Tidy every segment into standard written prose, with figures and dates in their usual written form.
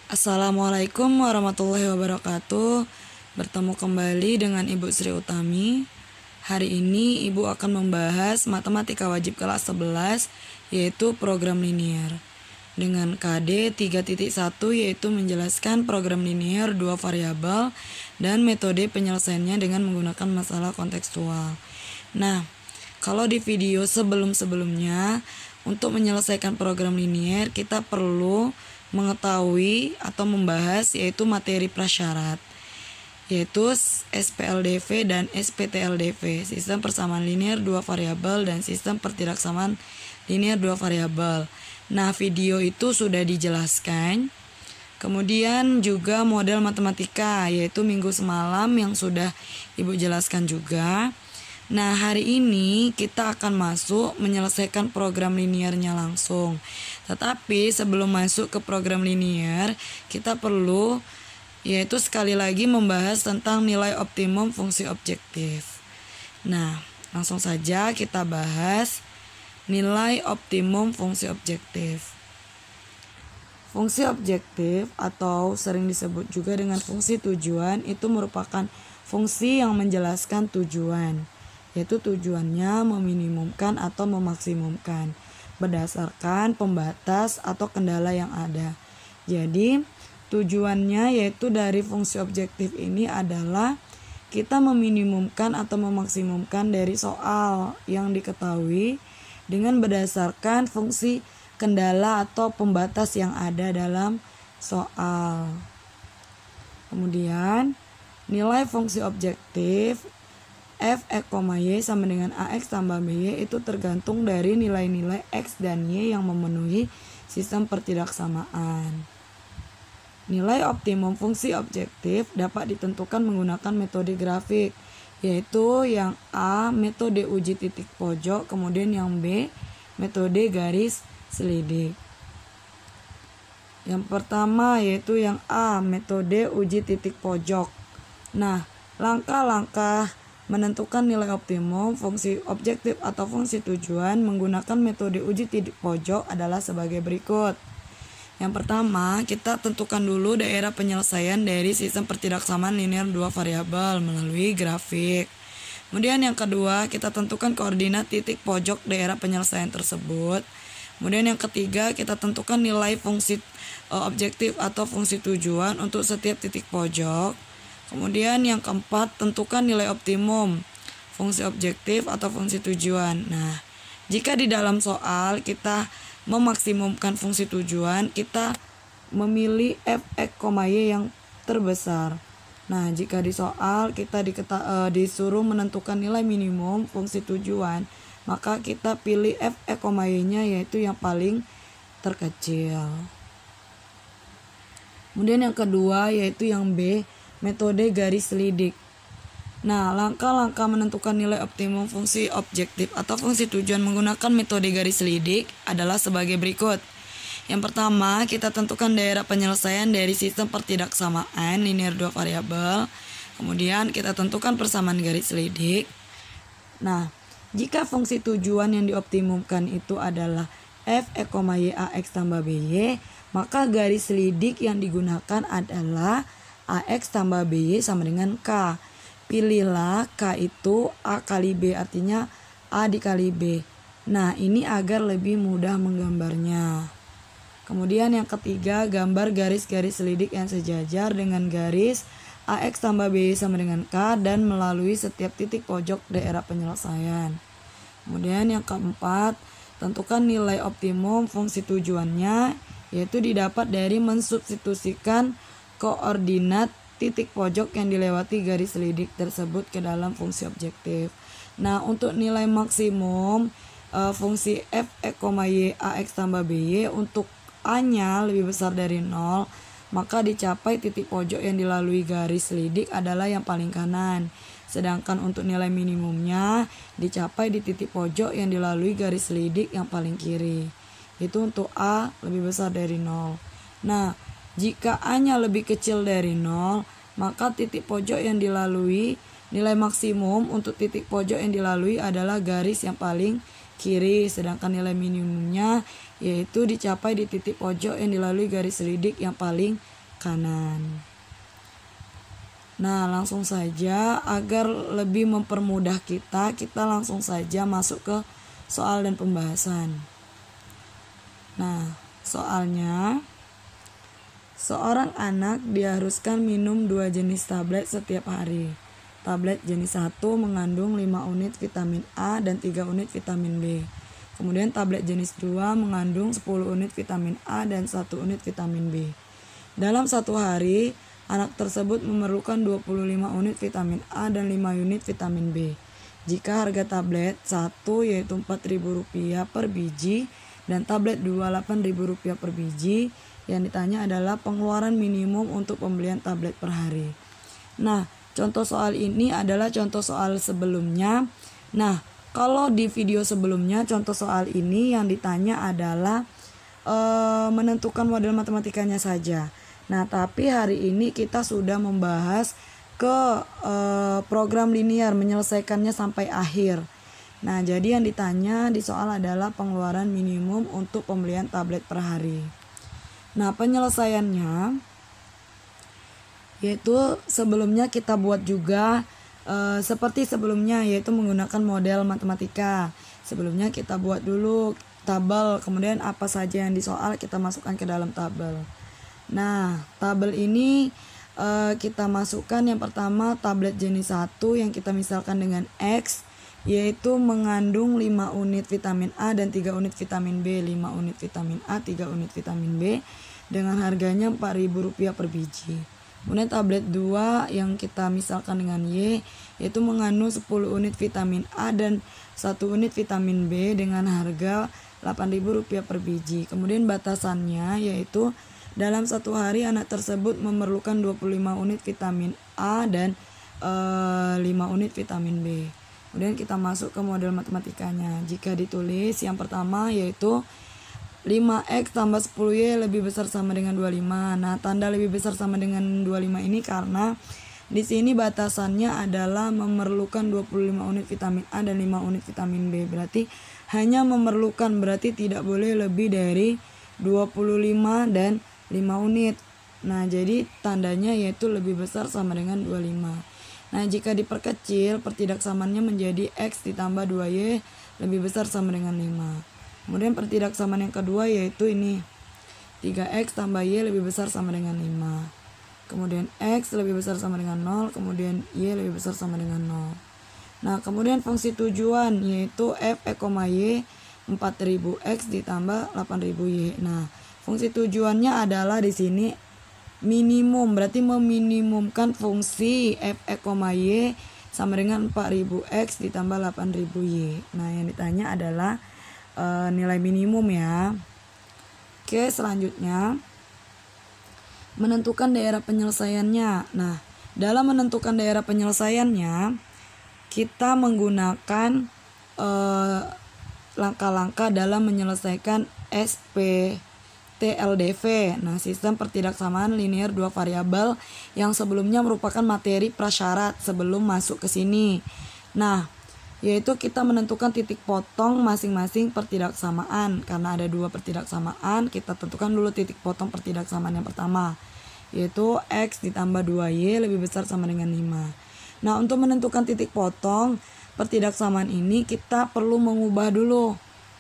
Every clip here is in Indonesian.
Assalamualaikum warahmatullahi wabarakatuh. Bertemu kembali dengan Ibu Sri Utami. Hari ini Ibu akan membahas matematika wajib kelas 11 yaitu program linier. Dengan KD 3.1 yaitu menjelaskan program linier 2 variabel dan metode penyelesaiannya dengan menggunakan masalah kontekstual. Nah, kalau di video sebelum-sebelumnya untuk menyelesaikan program linier kita perlu mengetahui atau membahas yaitu materi prasyarat, yaitu SPLDV dan SPTLDV, sistem persamaan linier 2 variabel dan sistem pertidaksamaan linier 2 variabel. Nah, video itu sudah dijelaskan. Kemudian juga model matematika yaitu minggu semalam yang sudah Ibu jelaskan juga. Nah, hari ini kita akan masuk menyelesaikan program liniernya langsung. Tetapi sebelum masuk ke program linier, kita perlu yaitu sekali lagi membahas tentang nilai optimum fungsi objektif. Nah, langsung saja kita bahas nilai optimum fungsi objektif. Fungsi objektif atau sering disebut juga dengan fungsi tujuan itu merupakan fungsi yang menjelaskan tujuan, yaitu tujuannya meminimumkan atau memaksimumkan berdasarkan pembatas atau kendala yang ada. Jadi tujuannya yaitu dari fungsi objektif ini adalah kita meminimumkan atau memaksimumkan dari soal yang diketahui dengan berdasarkan fungsi kendala atau pembatas yang ada dalam soal. Kemudian nilai fungsi objektif f, x, y sama dengan ax tambah by itu tergantung dari nilai-nilai x dan y yang memenuhi sistem pertidaksamaan. Nilai optimum fungsi objektif dapat ditentukan menggunakan metode grafik, yaitu yang A metode uji titik pojok, kemudian yang B metode garis selidik. Yang pertama yaitu yang A metode uji titik pojok. Nah, langkah-langkah menentukan nilai optimum fungsi objektif atau fungsi tujuan menggunakan metode uji titik pojok adalah sebagai berikut. Yang pertama, kita tentukan dulu daerah penyelesaian dari sistem pertidaksamaan linier 2 variabel melalui grafik. Kemudian yang kedua, kita tentukan koordinat titik pojok daerah penyelesaian tersebut. Kemudian yang ketiga, kita tentukan nilai fungsi objektif atau fungsi tujuan untuk setiap titik pojok. Kemudian yang keempat, tentukan nilai optimum fungsi objektif atau fungsi tujuan. Nah, jika di dalam soal kita memaksimumkan fungsi tujuan, kita memilih f, x, y yang terbesar. Nah, jika di soal kita disuruh menentukan nilai minimum fungsi tujuan, maka kita pilih f, x, y-nya yaitu yang paling terkecil. Kemudian yang kedua yaitu yang B, metode garis selidik. Nah, langkah-langkah menentukan nilai optimum fungsi objektif atau fungsi tujuan menggunakan metode garis selidik adalah sebagai berikut. Yang pertama, kita tentukan daerah penyelesaian dari sistem pertidaksamaan linier 2 variabel. Kemudian kita tentukan persamaan garis selidik. Nah, jika fungsi tujuan yang dioptimumkan itu adalah f, x, y, ax tambah by, maka garis selidik yang digunakan adalah ax tambah by sama dengan k. Pilihlah k itu a kali b, artinya a dikali b. Nah, ini agar lebih mudah menggambarnya. Kemudian yang ketiga, gambar garis-garis selidik yang sejajar dengan garis ax tambah by sama dengan k dan melalui setiap titik pojok daerah penyelesaian. Kemudian yang keempat, tentukan nilai optimum fungsi tujuannya, yaitu didapat dari mensubstitusikan koordinat titik pojok yang dilewati garis selidik tersebut ke dalam fungsi objektif. Nah, untuk nilai maksimum fungsi f, x, y, ax tambah by untuk a-nya lebih besar dari 0, maka dicapai titik pojok yang dilalui garis selidik adalah yang paling kanan. Sedangkan untuk nilai minimumnya dicapai di titik pojok yang dilalui garis selidik yang paling kiri. Itu untuk a lebih besar dari 0. Nah, jika a-nya lebih kecil dari 0, maka titik pojok yang dilalui, nilai maksimum untuk titik pojok yang dilalui adalah garis yang paling kiri, sedangkan nilai minimumnya yaitu dicapai di titik pojok yang dilalui garis selidik yang paling kanan. Nah, langsung saja agar lebih mempermudah kita langsung saja masuk ke soal dan pembahasan. Nah, soalnya seorang anak diharuskan minum 2 jenis tablet setiap hari. Tablet jenis 1 mengandung 5 unit vitamin A dan 3 unit vitamin B. Kemudian tablet jenis 2 mengandung 10 unit vitamin A dan 1 unit vitamin B. Dalam satu hari, anak tersebut memerlukan 25 unit vitamin A dan 5 unit vitamin B. Jika harga tablet 1 yaitu Rp4.000 per biji dan tablet 2 Rp8.000 per biji, yang ditanya adalah pengeluaran minimum untuk pembelian tablet per hari. Nah, contoh soal ini adalah contoh soal sebelumnya. Nah, kalau di video sebelumnya contoh soal ini yang ditanya adalah menentukan model matematikanya saja. Nah, tapi hari ini kita sudah membahas ke program linear, menyelesaikannya sampai akhir. Nah, jadi yang ditanya di soal adalah pengeluaran minimum untuk pembelian tablet per hari. Nah, penyelesaiannya yaitu sebelumnya kita buat juga seperti sebelumnya, yaitu menggunakan model matematika. Sebelumnya kita buat dulu tabel, kemudian apa saja yang di soal kita masukkan ke dalam tabel. Nah, tabel ini kita masukkan yang pertama tablet jenis 1 yang kita misalkan dengan X, yaitu mengandung 5 unit vitamin A dan 3 unit vitamin B. 5 unit vitamin A, 3 unit vitamin B dengan harganya Rp4.000 per biji. Kemudian tablet 2 yang kita misalkan dengan Y, yaitu mengandung 10 unit vitamin A dan 1 unit vitamin B dengan harga Rp8.000 per biji. Kemudian batasannya yaitu dalam satu hari anak tersebut memerlukan 25 unit vitamin A dan 5 unit vitamin B. Kemudian kita masuk ke model matematikanya. Jika ditulis yang pertama yaitu 5X tambah 10Y lebih besar sama dengan 25. Nah, tanda lebih besar sama dengan 25 ini karena di sini batasannya adalah memerlukan 25 unit vitamin A dan 5 unit vitamin B. Berarti hanya memerlukan, berarti tidak boleh lebih dari 25 dan 5 unit. Nah, jadi tandanya yaitu lebih besar sama dengan 25. Nah, jika diperkecil pertidaksamaannya menjadi X ditambah 2Y lebih besar sama dengan 5. Kemudian pertidaksamaan yang kedua yaitu ini 3X tambah Y lebih besar sama dengan 5. Kemudian X lebih besar sama dengan 0, kemudian Y lebih besar sama dengan 0. Nah, kemudian fungsi tujuan yaitu F, E, Y 4.000X ditambah 8.000Y. Nah, fungsi tujuannya adalah di sini minimum, berarti meminimumkan fungsi f, e, y sama dengan 4.000x ditambah 8.000y. Nah, yang ditanya adalah nilai minimum ya. Oke, selanjutnya menentukan daerah penyelesaiannya. Nah, dalam menentukan daerah penyelesaiannya kita menggunakan langkah-langkah dalam menyelesaikan SPTLDV. Nah, sistem pertidaksamaan linear 2 variabel yang sebelumnya merupakan materi prasyarat sebelum masuk ke sini. Nah, yaitu kita menentukan titik potong masing-masing pertidaksamaan. Karena ada 2 pertidaksamaan, kita tentukan dulu titik potong pertidaksamaan yang pertama, yaitu X ditambah 2Y lebih besar sama dengan 5. Nah, untuk menentukan titik potong pertidaksamaan ini kita perlu mengubah dulu.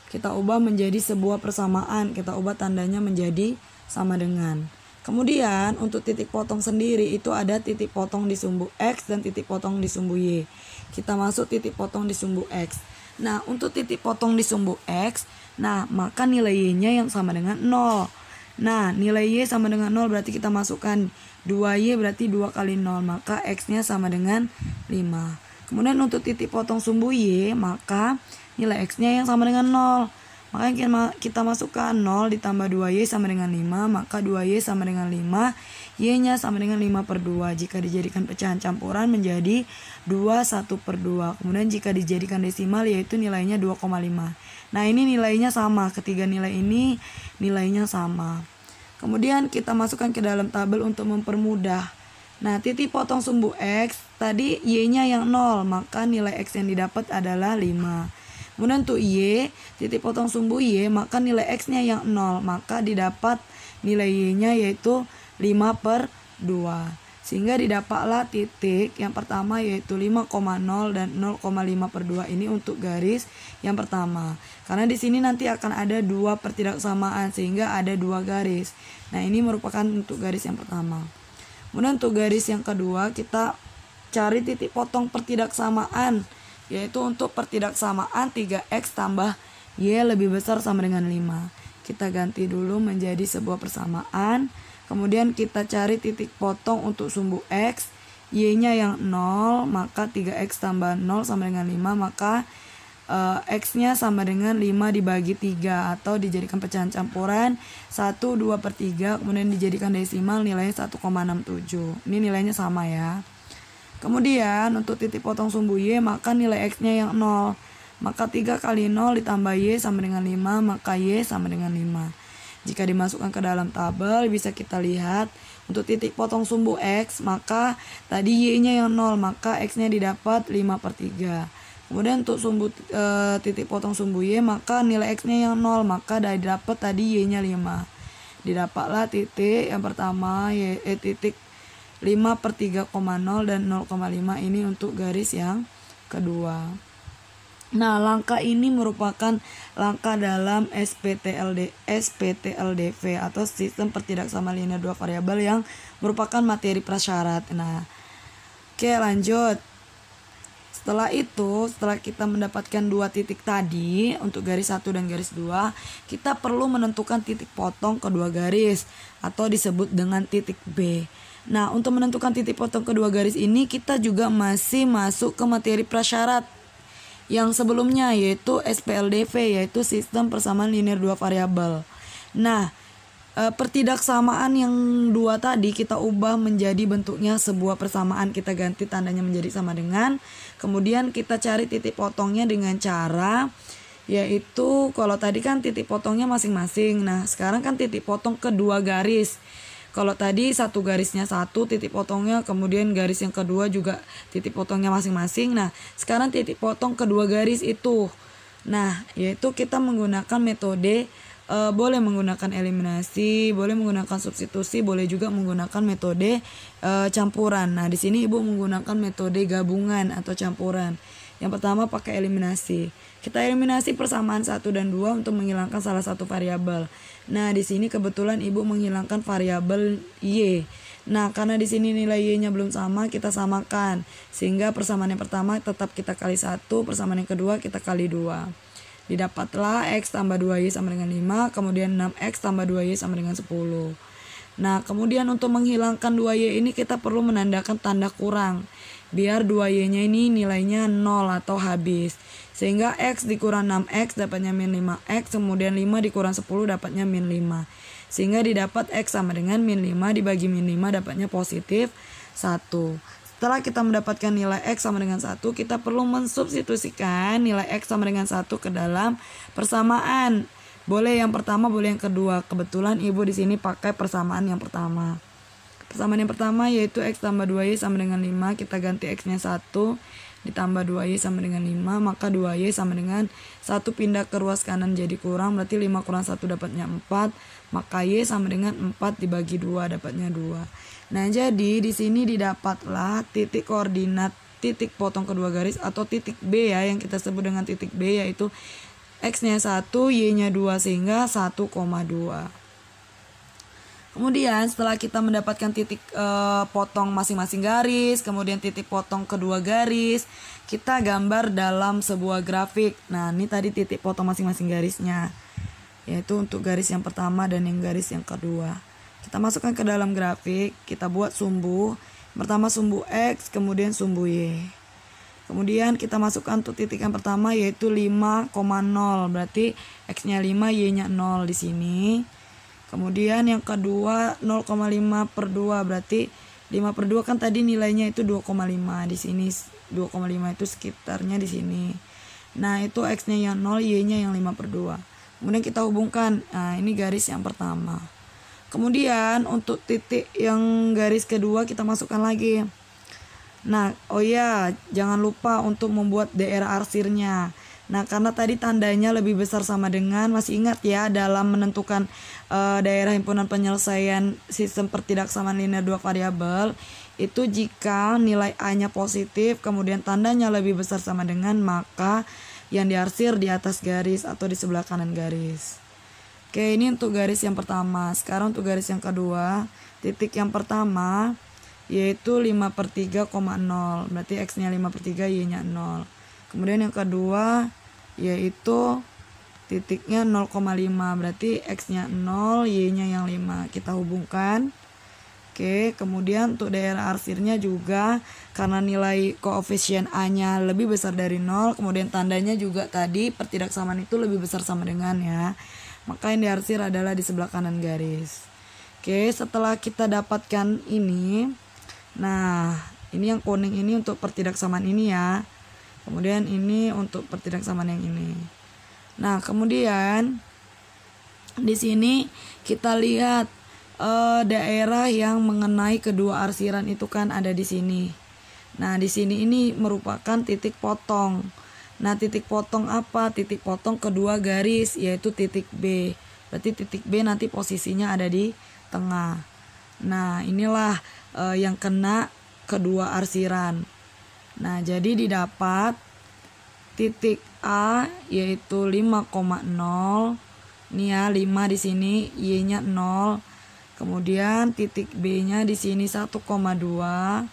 Kita ubah menjadi sebuah persamaan, kita ubah tandanya menjadi sama dengan. Kemudian untuk titik potong sendiri itu ada titik potong di sumbu X dan titik potong di sumbu Y. Kita masuk titik potong di sumbu X. Nah, untuk titik potong di sumbu X, nah maka nilai Y-nya yang sama dengan 0. Nah, nilai Y sama dengan 0 berarti kita masukkan 2Y berarti 2 kali 0, maka X-nya sama dengan 5. Kemudian untuk titik potong sumbu Y, maka nilai X-nya yang sama dengan 0. Maka kita masukkan 0 ditambah 2Y sama dengan 5, maka 2Y sama dengan 5, Y-nya sama dengan 5 per 2. Jika dijadikan pecahan campuran menjadi 2, 1 per 2. Kemudian jika dijadikan desimal yaitu nilainya 2,5. Nah, ini nilainya sama, ketiga nilai ini nilainya sama. Kemudian kita masukkan ke dalam tabel untuk mempermudah. Nah, titik potong sumbu X, tadi Y-nya yang 0, maka nilai X yang didapat adalah 5. Kemudian untuk Y, titik potong sumbu Y, maka nilai X-nya yang 0, maka didapat nilai Y-nya yaitu 5/2. Sehingga didapatlah titik yang pertama yaitu 5,0 dan 0,5/2 ini untuk garis yang pertama. Karena di sini nanti akan ada dua pertidaksamaan sehingga ada dua garis. Nah, ini merupakan untuk garis yang pertama. Kemudian untuk garis yang kedua kita cari titik potong pertidaksamaan, yaitu untuk pertidaksamaan 3x tambah y lebih besar sama dengan 5. Kita ganti dulu menjadi sebuah persamaan. Kemudian kita cari titik potong untuk sumbu x, y-nya yang 0, maka 3x tambah 0 sama dengan 5, maka x-nya sama dengan 5 dibagi 3 atau dijadikan pecahan campuran 1, 2/3, kemudian dijadikan desimal nilainya 1,67. Ini nilainya sama ya. Kemudian untuk titik potong sumbu y, maka nilai x-nya yang 0. Maka 3 kali 0 ditambah y sama dengan 5, maka y sama dengan 5. Jika dimasukkan ke dalam tabel, bisa kita lihat untuk titik potong sumbu x, maka tadi y-nya yang 0, maka x-nya didapat 5/3. Kemudian untuk titik potong sumbu y, maka nilai x-nya yang 0, maka didapat tadi y-nya 5. Didapatlah titik yang pertama, titik 5/3,0 dan 0,5 ini untuk garis yang kedua. Nah, langkah ini merupakan langkah dalam SPTLDV atau sistem pertidaksamaan linear dua variabel yang merupakan materi prasyarat. Nah, oke lanjut. Setelah itu, setelah kita mendapatkan dua titik tadi untuk garis 1 dan garis 2, kita perlu menentukan titik potong kedua garis atau disebut dengan titik B. Nah, untuk menentukan titik potong kedua garis ini kita juga masih masuk ke materi prasyarat yang sebelumnya, yaitu SPLDV, yaitu sistem persamaan linear dua variabel. Nah, pertidaksamaan yang dua tadi kita ubah menjadi bentuknya sebuah persamaan, kita ganti tandanya menjadi sama dengan. Kemudian kita cari titik potongnya dengan cara yaitu kalau tadi kan titik potongnya masing-masing. Nah, sekarang kan titik potong kedua garis. Kalau tadi satu garisnya satu titik potongnya, kemudian garis yang kedua juga titik potongnya masing-masing. Nah, sekarang titik potong kedua garis itu. Nah, yaitu kita menggunakan metode boleh menggunakan eliminasi, boleh menggunakan substitusi, boleh juga menggunakan metode campuran. Nah, di sini Ibu menggunakan metode gabungan atau campuran. Yang pertama pakai eliminasi. Kita eliminasi persamaan 1 dan 2 untuk menghilangkan salah satu variabel. Nah, di sini kebetulan Ibu menghilangkan variabel y. Nah, karena di sini nilai y-nya belum sama, kita samakan. Sehingga persamaan yang pertama tetap kita kali 1, persamaan yang kedua kita kali 2. Didapatlah x tambah 2y sama dengan 5, kemudian 6x tambah 2y sama dengan 10. Nah, kemudian untuk menghilangkan 2y ini kita perlu menandakan tanda kurang. Biar 2y-nya ini nilainya 0 atau habis. Sehingga x dikurang 6x dapatnya min 5x, kemudian 5 dikurang 10 dapatnya min 5. Sehingga didapat x sama dengan min 5 dibagi min 5 dapatnya positif 1. Setelah kita mendapatkan nilai x sama dengan 1, kita perlu mensubstitusikan nilai x sama dengan 1 ke dalam persamaan. Boleh yang pertama, boleh yang kedua. Kebetulan Ibu di sini pakai persamaan yang pertama. Persamaan yang pertama yaitu x tambah 2y sama dengan 5, kita ganti x-nya 1 ditambah 2y sama dengan 5, maka 2y sama dengan 1 pindah ke ruas kanan jadi kurang, berarti 5 kurang 1 dapatnya 4, maka y sama dengan 4 dibagi 2 dapatnya 2. Nah, jadi di sini didapatlah titik koordinat titik potong kedua garis atau titik B ya, yang kita sebut dengan titik B, yaitu x-nya 1, y-nya 2 sehingga 1,2. Kemudian setelah kita mendapatkan titik potong masing-masing garis, kemudian titik potong kedua garis, kita gambar dalam sebuah grafik. Nah, ini tadi titik potong masing-masing garisnya, yaitu untuk garis yang pertama dan yang garis yang kedua. Kita masukkan ke dalam grafik, kita buat sumbu. Pertama sumbu x, kemudian sumbu y. Kemudian kita masukkan untuk titik yang pertama yaitu 5,0, berarti x-nya 5, y-nya 0 di sini. Kemudian yang kedua 0,5/2, berarti 5/2 kan tadi nilainya itu 2,5. Di sini 2,5 itu sekitarnya di sini. Nah, itu x-nya yang 0, y-nya yang 5/2. Kemudian kita hubungkan. Nah, ini garis yang pertama. Kemudian untuk titik yang garis kedua kita masukkan lagi. Nah, oh ya, jangan lupa untuk membuat daerah arsirnya. Nah, karena tadi tandanya lebih besar sama dengan, masih ingat ya dalam menentukan daerah himpunan penyelesaian sistem pertidaksamaan linear dua variabel itu jika nilai A-nya positif kemudian tandanya lebih besar sama dengan, maka yang diarsir di atas garis atau di sebelah kanan garis. Oke, ini untuk garis yang pertama. Sekarang untuk garis yang kedua, titik yang pertama yaitu 5/3,0, berarti X-nya 5/3, Y-nya 0. Kemudian yang kedua yaitu titiknya 0,5, berarti X-nya 0, Y-nya yang 5. Kita hubungkan. Oke, kemudian untuk daerah arsirnya juga karena nilai koefisien A-nya lebih besar dari 0, kemudian tandanya juga tadi pertidaksamaan itu lebih besar sama dengan ya. Maka yang diarsir adalah di sebelah kanan garis. Oke, setelah kita dapatkan ini, nah ini yang kuning ini untuk pertidaksamaan ini ya. Kemudian ini untuk pertidaksamaan yang ini. Nah, kemudian di sini kita lihat daerah yang mengenai kedua arsiran itu kan ada di sini. Nah, di sini ini merupakan titik potong. Nah, titik potong apa? Titik potong kedua garis, yaitu titik B. Berarti titik B nanti posisinya ada di tengah. Nah, inilah yang kena kedua arsiran. Nah, jadi didapat titik A yaitu 5,0. Ini ya, 5 di sini, Y-nya 0. Kemudian titik B-nya di sini 1,2.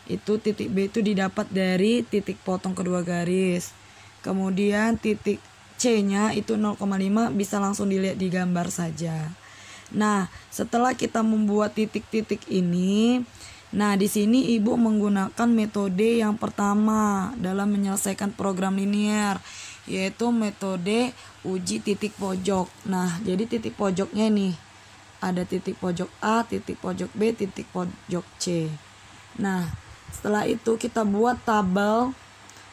Itu titik B itu didapat dari titik potong kedua garis. Kemudian titik C-nya itu 0,5, bisa langsung dilihat di gambar saja. Nah, setelah kita membuat titik-titik ini, nah di sini Ibu menggunakan metode yang pertama dalam menyelesaikan program linear, yaitu metode uji titik pojok. Nah, jadi titik pojoknya nih ada titik pojok A, titik pojok B, titik pojok C. Nah, setelah itu kita buat tabel.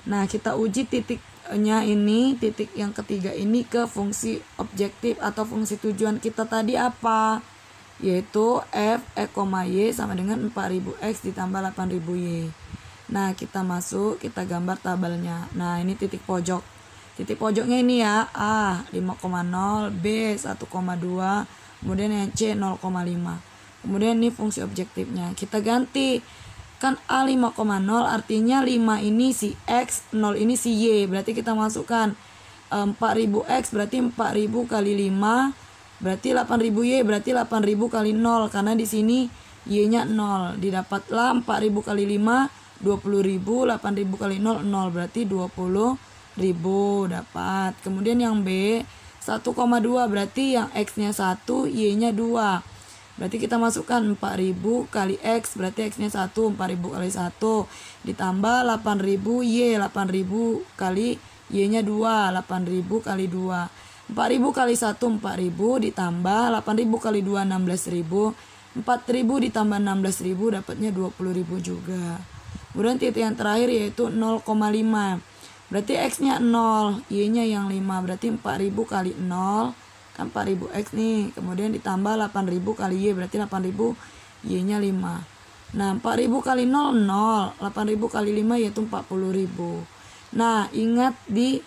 Nah, kita uji titiknya ini, titik yang ketiga ini ke fungsi objektif atau fungsi tujuan kita tadi apa? Yaitu f e, y sama dengan 4000x ditambah 8000y. Nah, kita masuk, kita gambar tabelnya. Nah, ini titik pojok. Titik pojoknya ini ya, A 5,0, B 1,2, kemudian yang C 0,5. Kemudian ini fungsi objektifnya. Kita ganti. Kan A 5,0 artinya 5 ini si X, 0 ini si Y. Berarti kita masukkan 4000X berarti 4000 kali 5 berarti 8000Y, berarti 8000 kali 0 karena di sini Y-nya 0. Didapatlah 4000 kali 5 20.000, 8000 kali 0 0 berarti 20.000 dapat. Kemudian yang B 1,2 berarti yang X-nya 1, Y-nya 2. Berarti kita masukkan 4000 kali X berarti X-nya 1, 4000 kali 1 ditambah 8000Y, 8000 kali Y-nya 2, 8000 kali 2. 4000 kali 1 4000 ditambah 8000 kali 2 16000. 4000 ditambah 16000 dapatnya 20.000 juga. Kemudian titik yang terakhir yaitu 0,5. Berarti X-nya 0, Y-nya yang 5. Berarti 4000 kali 0 kan 4000X nih. Kemudian ditambah 8000 kali Y berarti 8000, Y-nya 5. Nah, 4000 kali 0 0, 8000 kali 5 yaitu 40.000. Nah, ingat di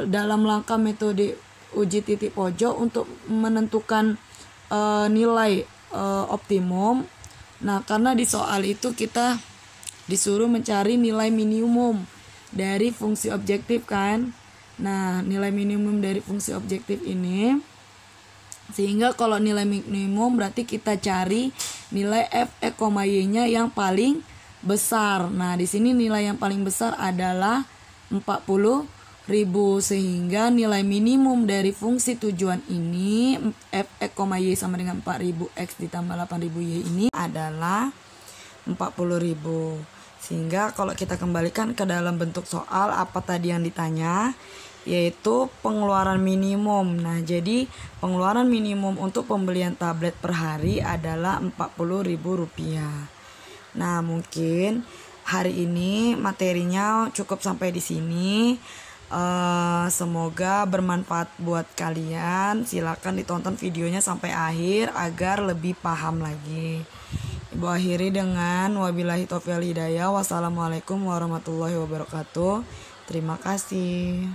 dalam langkah metode uji titik pojok untuk menentukan nilai optimum. Nah, karena di soal itu kita disuruh mencari nilai minimum dari fungsi objektif kan. Nah, nilai minimum dari fungsi objektif ini, sehingga kalau nilai minimum berarti kita cari nilai f e, y-nya yang paling besar. Nah, di sini nilai yang paling besar adalah 40.000, sehingga nilai minimum dari fungsi tujuan ini f e, y sama dengan 4000x ditambah 8000y ini adalah 40.000. Sehingga kalau kita kembalikan ke dalam bentuk soal apa tadi yang ditanya, yaitu pengeluaran minimum. Nah, jadi pengeluaran minimum untuk pembelian tablet per hari adalah Rp40.000. Nah, mungkin hari ini materinya cukup sampai di sini. Semoga bermanfaat buat kalian. Silakan ditonton videonya sampai akhir agar lebih paham lagi. Ibu akhiri dengan wabillahi taufiq wal hidayah. Wassalamualaikum warahmatullahi wabarakatuh. Terima kasih.